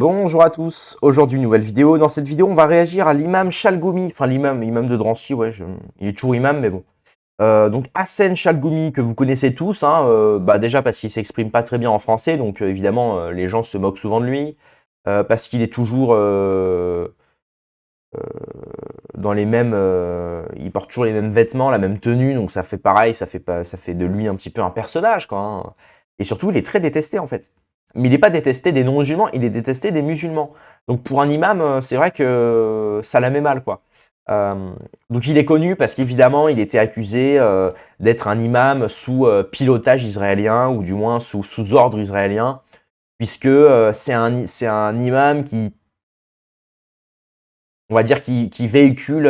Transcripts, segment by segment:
Bonjour à tous, aujourd'hui nouvelle vidéo. Dans cette vidéo, on va réagir à l'imam Chalgoumi, enfin l'imam de Drancy, ouais, il est toujours imam, mais bon. Donc Hassen Chalgoumi, que vous connaissez tous, hein, déjà parce qu'il s'exprime pas très bien en français, donc évidemment les gens se moquent souvent de lui, parce qu'il est toujours dans les mêmes, il porte toujours les mêmes vêtements, la même tenue, donc ça fait pareil, ça fait de lui un petit peu un personnage, quoi, hein. Et surtout, il est très détesté en fait. Mais il n'est pas détesté des non-musulmans, il est détesté des musulmans. Donc pour un imam, c'est vrai que ça la met mal, quoi. Donc il est connu parce qu'évidemment, il était accusé d'être un imam sous pilotage israélien, ou du moins sous ordre israélien, puisque c'est un imam qui, on va dire, qui véhicule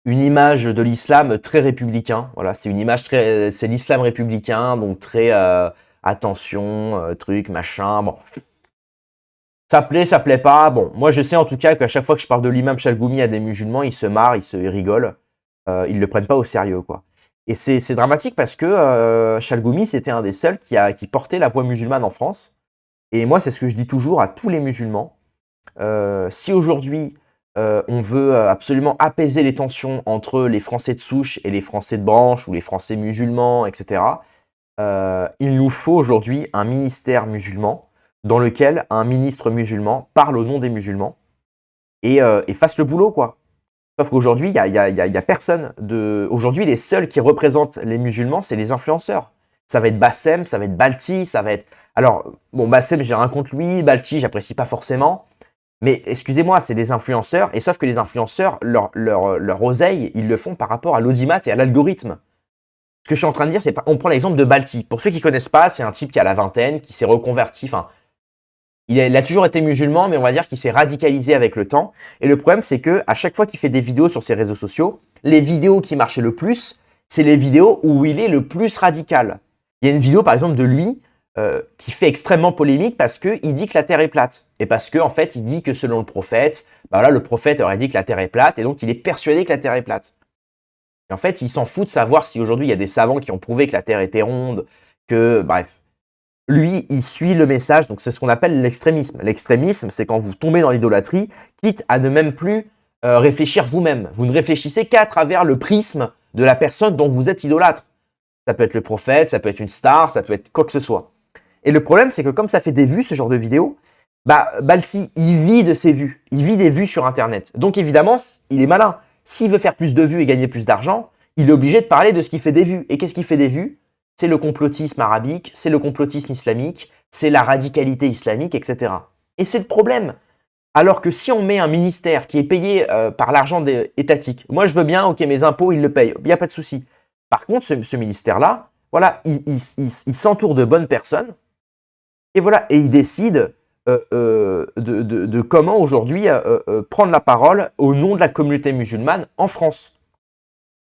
une image de l'islam très républicain. Voilà, c'est une image très, c'est l'islam républicain, donc très attention, truc, machin. Bon, ça plaît pas. Bon, moi je sais en tout cas qu'à chaque fois que je parle de l'imam Chalgoumi à des musulmans, ils se marrent, ils rigolent, ils le prennent pas au sérieux, quoi. Et c'est dramatique parce que Chalgoumi, c'était un des seuls qui portait la voix musulmane en France. Et moi, c'est ce que je dis toujours à tous les musulmans. Si aujourd'hui, on veut absolument apaiser les tensions entre les Français de souche et les Français de branche, ou les Français musulmans, etc., il nous faut aujourd'hui un ministère musulman dans lequel un ministre musulman parle au nom des musulmans et fasse le boulot, quoi. Sauf qu'aujourd'hui, il y a personne de... Aujourd'hui, les seuls qui représentent les musulmans, c'est les influenceurs. Ça va être Bassem, ça va être Balti, ça va être... Alors, bon, Bassem, j'ai rien contre lui, Balti, j'apprécie pas forcément. Mais excusez-moi, c'est des influenceurs, et sauf que les influenceurs, leur oseille, ils le font par rapport à l'audimat et à l'algorithme. Ce que je suis en train de dire, c'est pas... On prend l'exemple de Balti. Pour ceux qui connaissent pas, c'est un type qui a la vingtaine, qui s'est reconverti, enfin, il a toujours été musulman, mais on va dire qu'il s'est radicalisé avec le temps. Et le problème, c'est que à chaque fois qu'il fait des vidéos sur ses réseaux sociaux, les vidéos qui marchaient le plus, c'est les vidéos où il est le plus radical. Il y a une vidéo, par exemple, de lui qui fait extrêmement polémique parce qu'il dit que la Terre est plate. Et parce qu'en fait, il dit que selon le prophète, voilà, le prophète aurait dit que la Terre est plate, et donc il est persuadé que la Terre est plate. Et en fait, il s'en fout de savoir si aujourd'hui il y a des savants qui ont prouvé que la Terre était ronde, que, bref. Lui, il suit le message, donc c'est ce qu'on appelle l'extrémisme. L'extrémisme, c'est quand vous tombez dans l'idolâtrie, quitte à ne même plus réfléchir vous-même. Vous ne réfléchissez qu'à travers le prisme de la personne dont vous êtes idolâtre. Ça peut être le prophète, ça peut être une star, ça peut être quoi que ce soit. Et le problème, c'est que comme ça fait des vues, ce genre de vidéo, Balti, il vit de ses vues. Il vit des vues sur Internet. Donc évidemment, il est malin. S'il veut faire plus de vues et gagner plus d'argent, il est obligé de parler de ce qui fait des vues. Et qu'est-ce qui fait des vues? C'est le complotisme arabique, c'est le complotisme islamique, c'est la radicalité islamique, etc. Et c'est le problème. Alors que si on met un ministère qui est payé par l'argent étatique, moi je veux bien, ok, mes impôts, ils le payent, il n'y a pas de souci. Par contre, ce ministère-là, voilà, il s'entoure de bonnes personnes, et voilà, et il décide de comment aujourd'hui prendre la parole au nom de la communauté musulmane en France.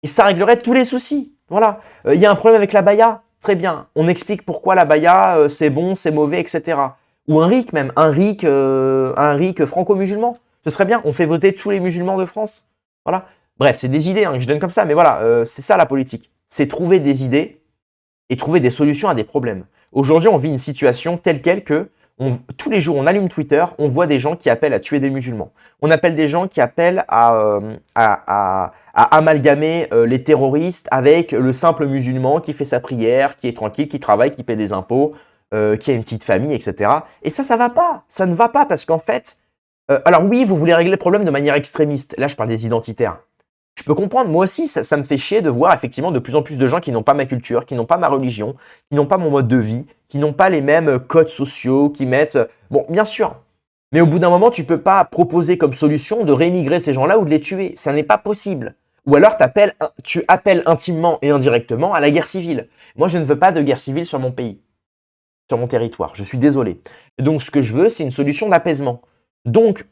Et ça réglerait tous les soucis. Voilà. Il y a un problème avec la baya. Très bien. On explique pourquoi la baya, c'est bon, c'est mauvais, etc. Ou un RIC même. Un RIC franco-musulman. Ce serait bien. On fait voter tous les musulmans de France. Voilà. Bref, c'est des idées hein, que je donne comme ça. Mais voilà, c'est ça la politique. C'est trouver des idées et trouver des solutions à des problèmes. Aujourd'hui, on vit une situation telle quelle que tous les jours, on allume Twitter, on voit des gens qui appellent à tuer des musulmans. On appelle des gens qui appellent à amalgamer les terroristes avec le simple musulman qui fait sa prière, qui est tranquille, qui travaille, qui paie des impôts, qui a une petite famille, etc. Et ça va pas. Ça ne va pas parce qu'en fait, alors oui, vous voulez régler le problème de manière extrémiste. Là, je parle des identitaires. Je peux comprendre, moi aussi, ça me fait chier de voir effectivement de plus en plus de gens qui n'ont pas ma culture, qui n'ont pas ma religion, qui n'ont pas mon mode de vie, qui n'ont pas les mêmes codes sociaux, qui mettent... Bon, bien sûr, mais au bout d'un moment, tu peux pas proposer comme solution de rémigrer ces gens-là ou de les tuer. Ça n'est pas possible. Ou alors tu appelles intimement et indirectement à la guerre civile. Moi, je ne veux pas de guerre civile sur mon pays, sur mon territoire. Je suis désolé. Donc, ce que je veux, c'est une solution d'apaisement. Donc,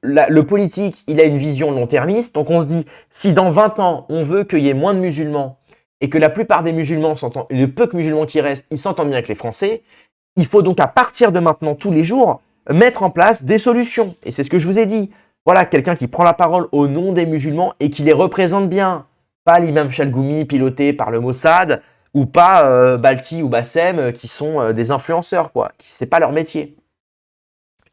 le politique, il a une vision long-termiste. Donc, on se dit, si dans 20 ans, on veut qu'il y ait moins de musulmans et que la plupart des musulmans s'entendent, le peu de musulmans qui restent, ils s'entendent bien avec les Français, il faut donc à partir de maintenant, tous les jours, mettre en place des solutions. Et c'est ce que je vous ai dit. Voilà, quelqu'un qui prend la parole au nom des musulmans et qui les représente bien. Pas l'imam Chalgoumi piloté par le Mossad ou pas Balti ou Bassem qui sont des influenceurs, quoi. C'est pas leur métier.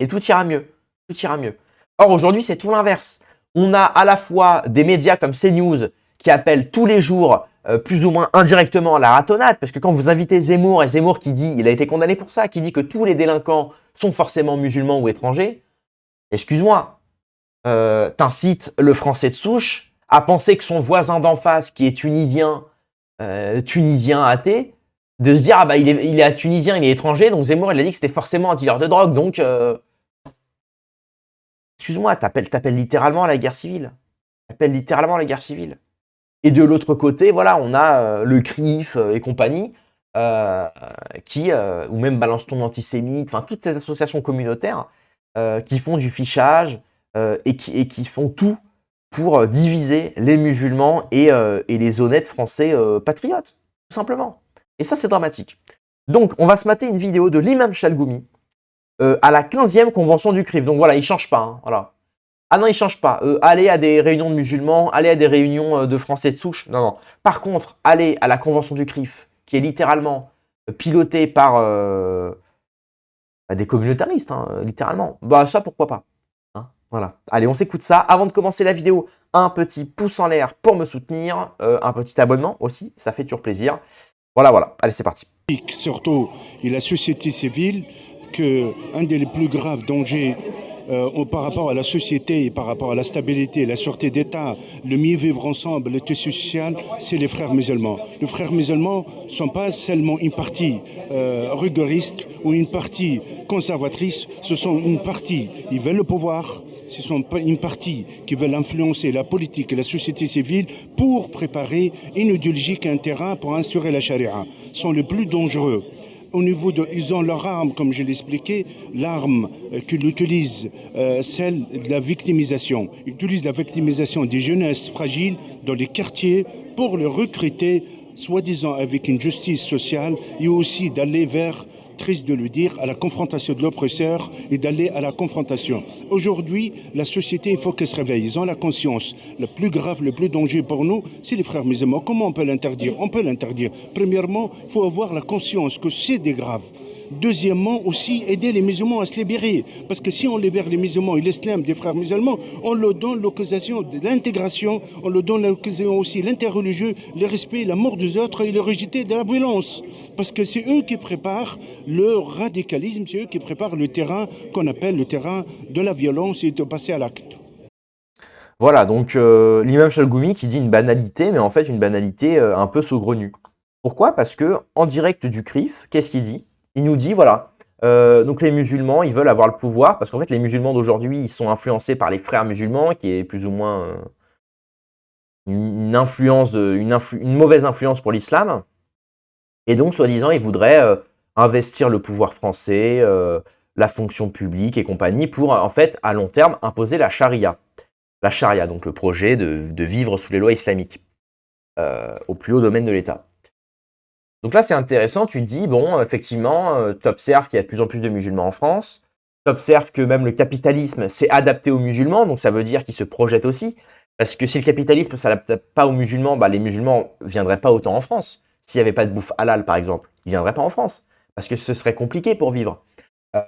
et tout ira mieux. Tout ira mieux. Or, aujourd'hui, c'est tout l'inverse. On a à la fois des médias comme CNews qui appellent tous les jours, plus ou moins indirectement, à la ratonnade, parce que quand vous invitez Zemmour, et Zemmour qui dit, il a été condamné pour ça, qui dit que tous les délinquants sont forcément musulmans ou étrangers, excuse-moi, t'incites le français de souche à penser que son voisin d'en face, qui est tunisien athée, de se dire, ah bah il est tunisien, il est étranger, donc Zemmour, il a dit que c'était forcément un dealer de drogue, donc... excuse-moi, t'appelles littéralement à la guerre civile. T'appelles littéralement à la guerre civile. Et de l'autre côté, voilà, on a le CRIF et compagnie, ou même Balance ton antisémite, enfin toutes ces associations communautaires qui font du fichage et qui font tout pour diviser les musulmans et les honnêtes français patriotes, tout simplement. Et ça, c'est dramatique. Donc, on va se mater une vidéo de l'imam Chalgoumi à la 15e convention du CRIF. Donc voilà, il ne change pas. Hein, voilà. Ah non, il ne change pas. Aller à des réunions de musulmans, aller à des réunions de Français de souche. Non, non. Par contre, aller à la convention du CRIF, qui est littéralement pilotée par des communautaristes, hein, littéralement. Bah ça, pourquoi pas. Hein, voilà. Allez, on s'écoute ça. Avant de commencer la vidéo, un petit pouce en l'air pour me soutenir. Un petit abonnement aussi, ça fait toujours plaisir. Voilà, voilà. Allez, c'est parti. Surtout, et la société civile, qu'un des plus graves dangers par rapport à la société et par rapport à la stabilité, la sûreté d'État, le mieux vivre ensemble, le tissu social, c'est les frères musulmans. Les frères musulmans ne sont pas seulement une partie rigoriste ou une partie conservatrice, ce sont une partie, ils veulent le pouvoir, ce sont une partie qui veulent influencer la politique et la société civile pour préparer une idéologie et un terrain pour instaurer la charia. Ce sont les plus dangereux. Au niveau de, ils ont leur arme, comme je l'expliquais, l'arme qu'ils utilisent, celle de la victimisation. Ils utilisent la victimisation des jeunesses fragiles dans les quartiers pour les recruter, soi-disant avec une justice sociale, et aussi d'aller vers, triste de le dire, à la confrontation de l'oppresseur et d'aller à la confrontation. Aujourd'hui, la société, il faut qu'elle se réveille. Ils ont la conscience. Le plus grave, le plus dangereux pour nous, c'est les frères musulmans. Comment on peut l'interdire? On peut l'interdire. Premièrement, il faut avoir la conscience que c'est des graves. Deuxièmement, aussi aider les musulmans à se libérer. Parce que si on libère les musulmans et l'islam des frères musulmans, on leur donne l'occasion de l'intégration, on leur donne l'occasion aussi l'interreligieux, le respect, l'amour des autres et le rejeter de la violence. Parce que c'est eux qui préparent le radicalisme, c'est eux qui préparent le terrain qu'on appelle le terrain de la violence et de passer à l'acte. Voilà, donc l'imam Chalgoumi qui dit une banalité, mais en fait une banalité un peu saugrenue. Pourquoi? Parce que en direct du CRIF, qu'est-ce qu'il dit? Il nous dit, voilà, donc les musulmans, ils veulent avoir le pouvoir, parce qu'en fait les musulmans d'aujourd'hui, ils sont influencés par les frères musulmans, qui est plus ou moins une mauvaise influence pour l'islam. Et donc, soi-disant, ils voudraient investir le pouvoir français, la fonction publique et compagnie, pour en fait, à long terme, imposer la charia. La charia, donc le projet de vivre sous les lois islamiques, au plus haut domaine de l'État. Donc là, c'est intéressant, tu te dis, bon, effectivement, tu observes qu'il y a de plus en plus de musulmans en France, tu observes que même le capitalisme s'est adapté aux musulmans, donc ça veut dire qu'ils se projettent aussi, parce que si le capitalisme ne s'adapte pas aux musulmans, bah, les musulmans ne viendraient pas autant en France. S'il n'y avait pas de bouffe halal, par exemple, ils ne viendraient pas en France, parce que ce serait compliqué pour vivre.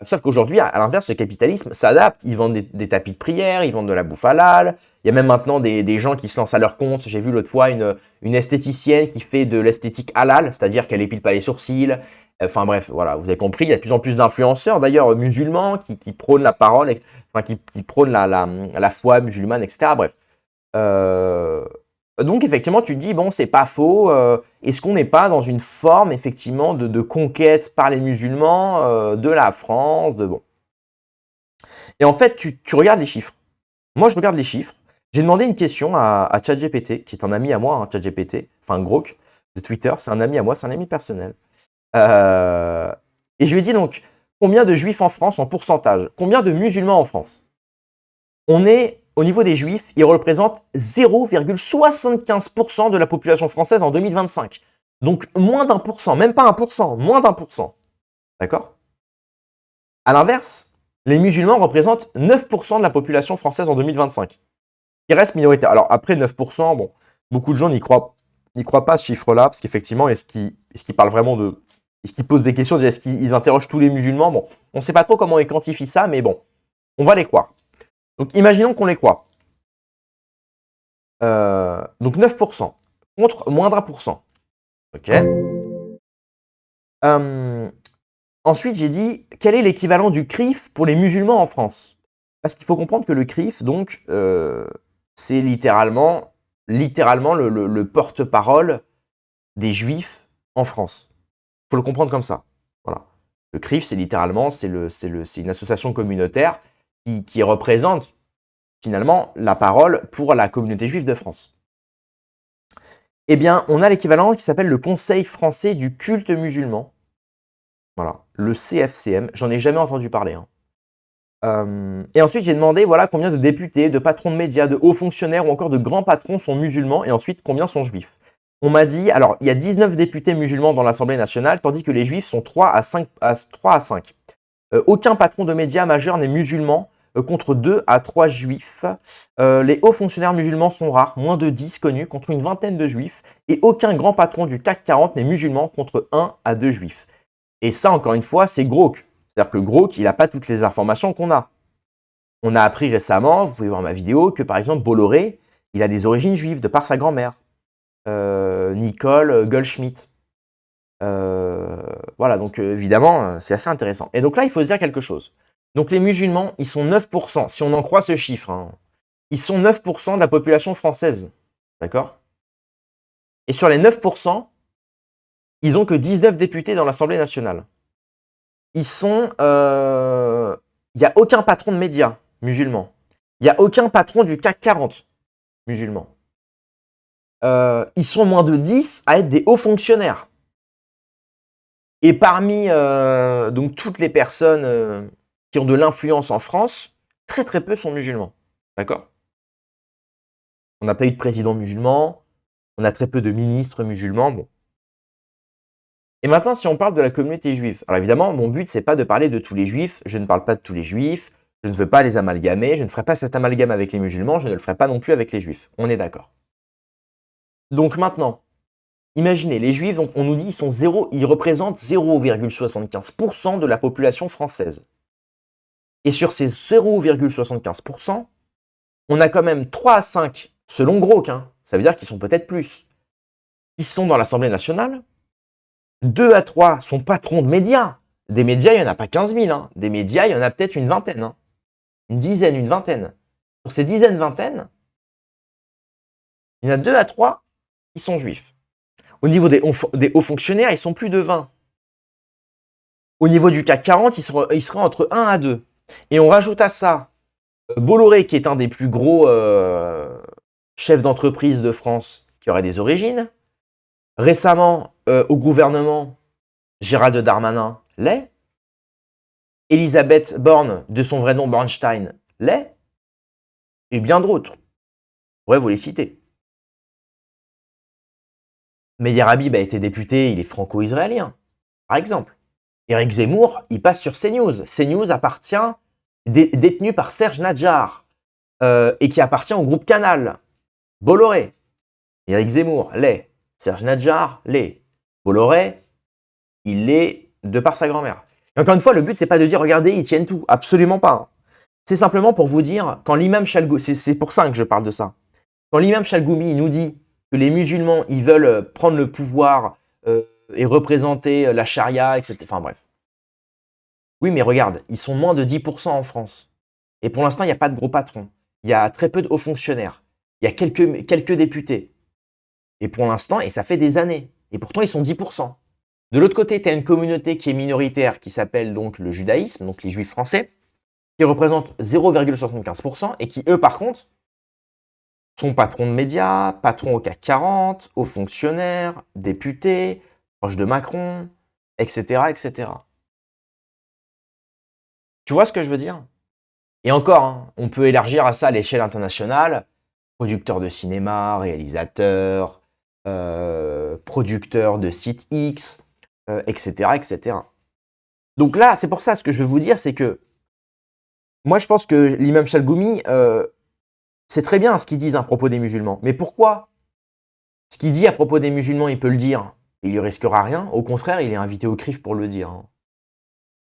Sauf qu'aujourd'hui, à l'inverse, le capitalisme s'adapte. Ils vendent des tapis de prière, ils vendent de la bouffe halal. Il y a même maintenant des gens qui se lancent à leur compte. J'ai vu l'autre fois une esthéticienne qui fait de l'esthétique halal, c'est-à-dire qu'elle épile pas les sourcils. Enfin bref, voilà, vous avez compris, il y a de plus en plus d'influenceurs, d'ailleurs musulmans, qui prônent la parole, enfin qui prônent la foi musulmane, etc. Bref. Donc effectivement, tu te dis, bon, c'est pas faux, est-ce qu'on n'est pas dans une forme, effectivement, de conquête par les musulmans de la France, bon. Et en fait, tu regardes les chiffres. Moi, je regarde les chiffres. J'ai demandé une question à ChatGPT, qui est un ami à moi, hein, ChatGPT, enfin Grok, de Twitter, c'est un ami à moi, c'est un ami personnel. Et je lui ai dit donc, combien de juifs en France en pourcentage? Combien de musulmans en France? On est... Au niveau des juifs, ils représentent 0,75% de la population française en 2025. Donc moins d'1%, même pas 1%, moins d'1%. D'accord? À l'inverse, les musulmans représentent 9% de la population française en 2025, qui reste minoritaire. Alors après 9%, bon, beaucoup de gens n'y croient pas à ce chiffre-là, parce qu'effectivement, est-ce qu'ils parlent vraiment de... Est-ce qu'ils posent des questions, est-ce qu'ils interrogent tous les musulmans? Bon, on ne sait pas trop comment ils quantifient ça, mais bon. On va les croire. Donc, imaginons qu'on les croit. Donc, 9% contre moins d'1%. OK. Ensuite, j'ai dit, quel est l'équivalent du CRIF pour les musulmans en France? Parce qu'il faut comprendre que le CRIF, donc, c'est littéralement le porte-parole des Juifs en France. Il faut le comprendre comme ça. Voilà. Le CRIF, c'est littéralement c'est une association communautaire qui représente finalement la parole pour la communauté juive de France. Eh bien, on a l'équivalent qui s'appelle le Conseil français du culte musulman. Voilà, le CFCM. J'en ai jamais entendu parler. Hein. Et ensuite, j'ai demandé voilà, combien de députés, de patrons de médias, de hauts fonctionnaires ou encore de grands patrons sont musulmans et ensuite combien sont juifs. On m'a dit, alors il y a 19 députés musulmans dans l'Assemblée nationale, tandis que les juifs sont 3 à 5. Aucun patron de médias majeur n'est musulman, contre 2 à 3 juifs. Les hauts fonctionnaires musulmans sont rares, moins de 10 connus, contre une vingtaine de juifs. Et aucun grand patron du CAC 40 n'est musulman, contre 1 à 2 juifs. Et ça, encore une fois, c'est Grok. C'est-à-dire que Grok, il n'a pas toutes les informations qu'on a. On a appris récemment, vous pouvez voir ma vidéo, que par exemple Bolloré, il a des origines juives de par sa grand-mère. Nicole Goldschmidt. Voilà, donc évidemment, c'est assez intéressant. Et donc là, il faut se dire quelque chose. Donc les musulmans, ils sont 9%, si on en croit ce chiffre. Hein, ils sont 9% de la population française. D'accord? Et sur les 9%, ils n'ont que 19 députés dans l'Assemblée nationale. Ils sont... Il n'y a aucun patron de médias musulman. Il n'y a aucun patron du CAC 40 musulman. Ils sont moins de 10 à être des hauts fonctionnaires. Et parmi donc toutes les personnes qui ont de l'influence en France, très très peu sont musulmans. D'accord? On n'a pas eu de président musulman, on a très peu de ministres musulmans. Bon. Et maintenant, si on parle de la communauté juive, alors évidemment, mon but, c'est pas de parler de tous les juifs, je ne parle pas de tous les juifs, je ne veux pas les amalgamer, je ne ferai pas cet amalgame avec les musulmans, je ne le ferai pas non plus avec les juifs. On est d'accord. Donc maintenant, imaginez, les juifs, on nous dit ils représentent 0,75% de la population française. Et sur ces 0,75%, on a quand même 3 à 5, selon Grok, hein, ça veut dire qu'ils sont peut-être plus, qui sont dans l'Assemblée nationale. 2 à 3 sont patrons de médias. Des médias, il n'y en a pas 15 000. Hein. Des médias, il y en a peut-être une vingtaine. Hein. Une dizaine, une vingtaine. Sur ces dizaines, vingtaines, il y en a 2 à 3 qui sont juifs. Au niveau des hauts fonctionnaires, ils sont plus de 20. Au niveau du CAC 40, ils seraient entre 1 à 2. Et on rajoute à ça Bolloré, qui est un des plus gros chefs d'entreprise de France, qui aurait des origines. Récemment, au gouvernement, Gérald Darmanin l'est. Elisabeth Borne, de son vrai nom Bornstein, l'est. Et bien d'autres. Je pourrais vous les citer. Meyer Habib a été député, il est franco-israélien, par exemple. Éric Zemmour, il passe sur CNews. CNews appartient, détenu par Serge Nadjar, et qui appartient au groupe Canal. Bolloré, Éric Zemmour, l'est. Serge Nadjar, l'est. Bolloré, il l'est de par sa grand-mère. Et encore une fois, le but, c'est pas de dire, regardez, ils tiennent tout. Absolument pas. Hein. C'est simplement pour vous dire, quand l'imam Chalgoumi, c'est pour ça que je parle de ça. Quand l'imam Chalgoumi nous dit que les musulmans, ils veulent prendre le pouvoir et représenter la charia, etc. Enfin bref. Oui, mais regarde, ils sont moins de 10% en France. Et pour l'instant, il n'y a pas de gros patrons. Il y a très peu de hauts fonctionnaires. Il y a quelques députés. Et pour l'instant, et ça fait des années. Et pourtant, ils sont 10%. De l'autre côté, tu as une communauté qui est minoritaire, qui s'appelle donc le judaïsme, donc les juifs français, qui représentent 0,75% et qui, eux, par contre, sont patrons de médias, patrons au CAC 40, hauts fonctionnaires, députés, proches de Macron, etc., etc. Tu vois ce que je veux dire? Et encore, hein, on peut élargir à ça à l'échelle internationale. Producteurs de cinéma, réalisateurs, producteurs de sites X, etc., etc. Donc là, c'est pour ça, ce que je veux vous dire, c'est que moi, je pense que l'imam Chalgoumi, c'est très bien ce qu'ils disent à propos des musulmans. Mais pourquoi ce qu'il dit à propos des musulmans, il peut le dire, il ne risquera rien. Au contraire, il est invité au CRIF pour le dire. Hein.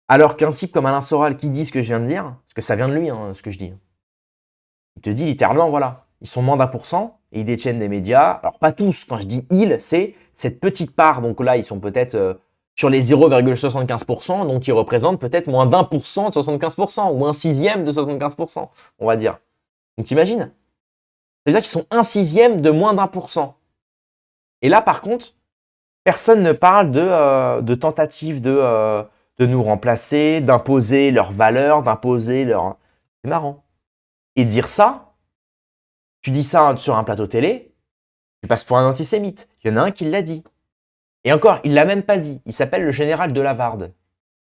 Alors qu'un type comme Alain Soral qui dit ce que je viens de dire, parce que ça vient de lui, hein, ce que je dis, il te dit littéralement, voilà, ils sont moins d'1% et ils détiennent des médias. Alors pas tous, quand je dis ils, c'est cette petite part. Donc là, ils sont peut-être sur les 0,75%, donc ils représentent peut-être moins d'1% de 75%, ou un sixième de 75%, on va dire. Donc t'imagines? C'est-à-dire qu'ils sont un sixième de moins d'1%. Et là, par contre, personne ne parle de tentative de nous remplacer, d'imposer leurs valeurs, d'imposer leur... C'est marrant. Et dire ça, tu dis ça sur un plateau télé, tu passes pour un antisémite. Il y en a un qui l'a dit. Et encore, il l'a même pas dit. Il s'appelle le général de Lavarde.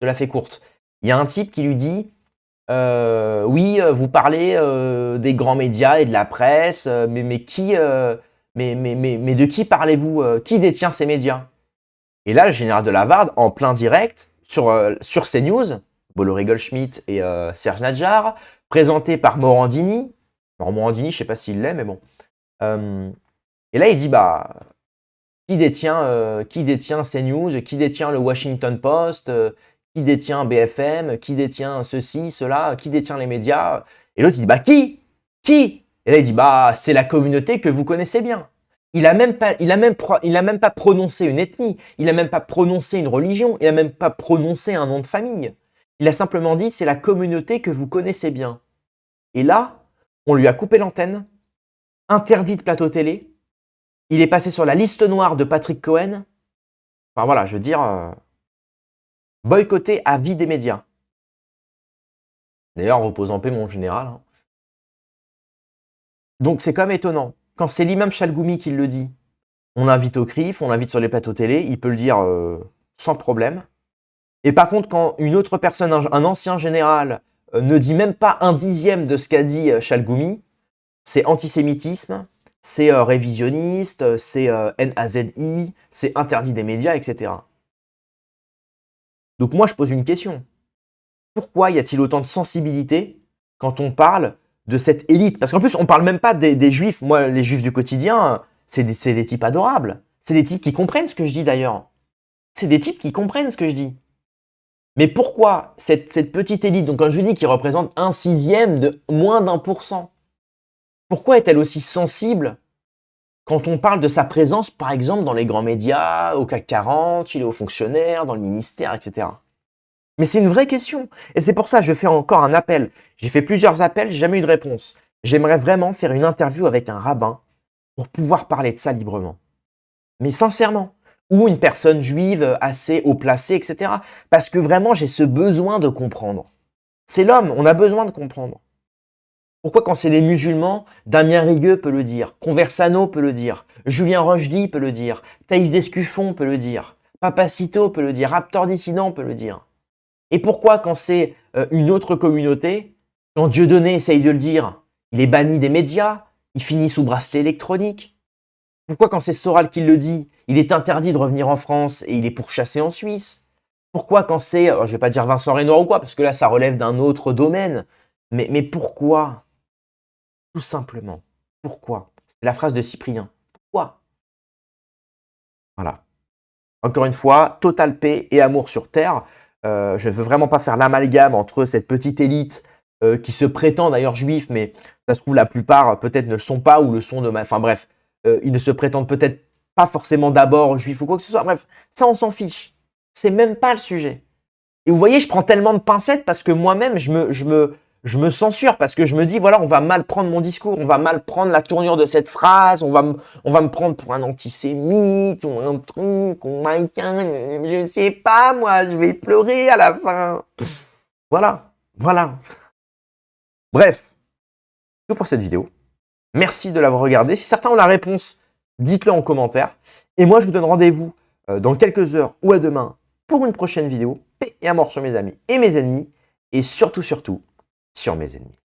Je la fais courte. Il y a un type qui lui dit oui, vous parlez des grands médias et de la presse, mais qui, mais de qui parlez-vous Qui détient ces médias? Et là, le général de Lavarde, en plein direct, sur CNews, Bolloré Goldschmidt et Serge Nadjar, présenté par Morandini. Alors, Morandini, je ne sais pas s'il l'est, mais bon. Et là, il dit bah, qui détient CNews, qui détient le Washington Post, qui détient BFM, qui détient ceci, cela, qui détient les médias. Et l'autre, il dit bah, qui? Qui? Et là, il dit bah, c'est la communauté que vous connaissez bien. Il a même pas prononcé une ethnie, il a même pas prononcé une religion, il a même pas prononcé un nom de famille. Il a simplement dit c'est la communauté que vous connaissez bien. Et là, on lui a coupé l'antenne, interdit de plateau télé, il est passé sur la liste noire de Patrick Cohen. Enfin voilà, je veux dire, boycotté à vie des médias. D'ailleurs, repose en paix mon général. Hein. Donc c'est quand même étonnant. Quand c'est l'imam Chalgoumi qui le dit, on l'invite au CRIF, on l'invite sur les plateaux télé, il peut le dire sans problème. Et par contre, quand une autre personne, un ancien général, ne dit même pas un dixième de ce qu'a dit Chalgoumi, c'est antisémitisme, c'est révisionniste, c'est NAZI, c'est interdit des médias, etc. Donc moi, je pose une question. Pourquoi y a-t-il autant de sensibilité quand on parle de cette élite? Parce qu'en plus, on ne parle même pas des juifs. Moi, les juifs du quotidien, c'est des types adorables. C'est des types qui comprennent ce que je dis d'ailleurs. C'est des types qui comprennent ce que je dis. Mais pourquoi cette petite élite, donc quand je dis qui représente un sixième de moins d'1%, pourquoi est-elle aussi sensible quand on parle de sa présence, par exemple, dans les grands médias, au CAC 40, chez les hauts fonctionnaires, dans le ministère, etc. Mais c'est une vraie question. Et c'est pour ça que je fais encore un appel. J'ai fait plusieurs appels, j'ai jamais eu de réponse. J'aimerais vraiment faire une interview avec un rabbin pour pouvoir parler de ça librement. Mais sincèrement. Ou une personne juive assez haut placée, etc. Parce que vraiment, j'ai ce besoin de comprendre. C'est l'homme, on a besoin de comprendre. Pourquoi quand c'est les musulmans, Damien Rigueux peut le dire, Conversano peut le dire, Julien Rochdy peut le dire, Thaïs Descuffon peut le dire, Papacito peut le dire, Raptor Dissident peut le dire. Et pourquoi quand c'est une autre communauté, quand Dieudonné essaye de le dire, il est banni des médias, il finit sous bracelet électronique? Pourquoi quand c'est Soral qui le dit, il est interdit de revenir en France et il est pourchassé en Suisse? Pourquoi quand c'est, je ne vais pas dire Vincent Renoir ou quoi, parce que là ça relève d'un autre domaine, mais pourquoi? Tout simplement. Pourquoi? C'est la phrase de Cyprien. Pourquoi? Voilà. Encore une fois, totale paix et amour sur Terre. Je ne veux vraiment pas faire l'amalgame entre cette petite élite qui se prétend d'ailleurs juif, mais ça se trouve la plupart peut-être ne le sont pas ou le sont de ma... Enfin bref, ils ne se prétendent peut-être pas forcément d'abord juifs ou quoi que ce soit. Bref, ça on s'en fiche. C'est même pas le sujet. Et vous voyez, je prends tellement de pincettes parce que moi-même, je me censure parce que je me dis, voilà, on va mal prendre mon discours, on va mal prendre la tournure de cette phrase, on va me prendre pour un antisémite ou un truc, ou je sais pas, moi, je vais pleurer à la fin. Voilà, voilà. Bref, tout pour cette vidéo. Merci de l'avoir regardé. Si certains ont la réponse, dites-le en commentaire. Et moi, je vous donne rendez-vous dans quelques heures ou à demain pour une prochaine vidéo. Paix et amour sur mes amis et mes ennemis. Et surtout, sur mes ennemis.